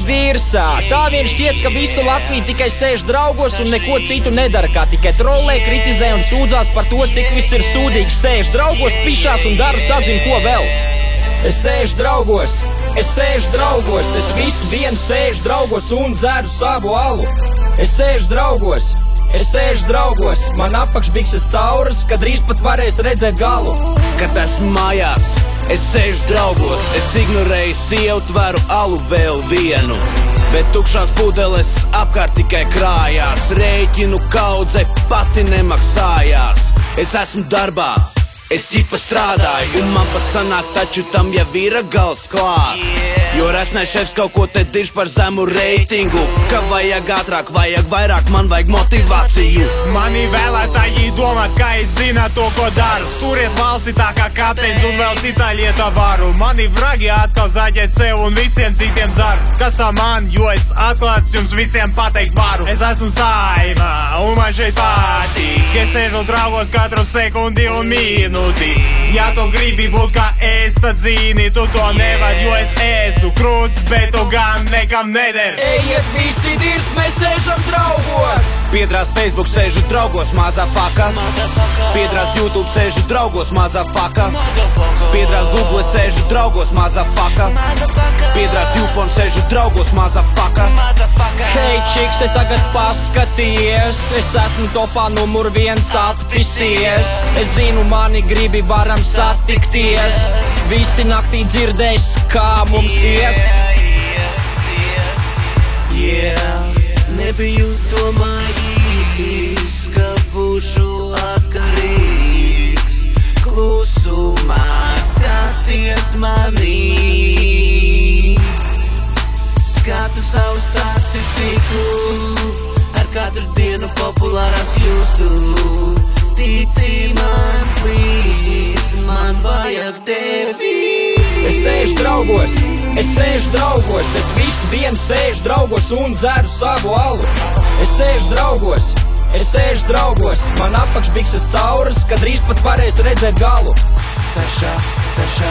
dirsā. Tā vien šķiet, ka visa Latvija tikai sēž draugos un neko citu nedara, kā tikai trolē, kritizē un sūdzās par to, cik viss ir sūdīgi. Sēž draugos, pišās un dara sazin ko vēl. Es sēžu draugos, es visu dienu sēžu draugos un dzeru savu alu. Es sēžu draugos, man apakšbikses cauras, kad drīz pat varēs redzēt galu. Kad esmu mājās, es sēžu draugos, es ignorēju sievu, tveru alu vēl vienu. Bet tukšās pudeles apkārt tikai krājās, rēķinu kaudze pati nemaksājās. Es esmu darbā, es ķipa strādāju, un man pat sanāk, taču tam jau ir gals klāt. Jo resnais šefs kaut ko te dirž par zemu reitingu, ka vajag ātrāk, vajag vairāk, man vajag motivāciju. Mani vēlētāji domā, ka es zinu to, ko daru. Turiet valsti tā kā kapteins un vēl citā lietā varu. Mani vragi atkal zaģēt sev un visiem citiem zaru. Kas tā man, jo es atklāts jums visiem pateikt varu. Es esmu Saima, un man šeit patīk. Es sēžu draugos katru sekundi un minūti. Ja tu gribi būt kā es, tad zini, tu to nevar, jo es esmu krūts, bet tu gan nekam neder. Ejiet visi dirst, mēs sēžam draugos. Piedrās Facebook sēžu draugos, mazā faka. Piedrās YouTube sēžu draugos, mazā faka. Piedrās Google sēžu draugos, mazā faka. Piedrās YouPorn sēžu draugos, mazā faka. Hei, čikse, tagad paskaties, es esmu topā numur 1 atpisies. Es zinu, mani gribi varam satikties. Visi naktī dzirdēs, kā mums ies. Nebiju domājis, ka būšu atkarīgs. Klusumā skaties manī. Skatu savu statistiku, ar katru dienu populārās kļūstu. Tici man, please, man vajag tevi. Es sēžu draugos, es visu dienu sēžu draugos un dzeru savu alu. Es sēžu draugos, man apakšbikses cauras, kad drīz pat varēs redzēt galu. Saša, Saši.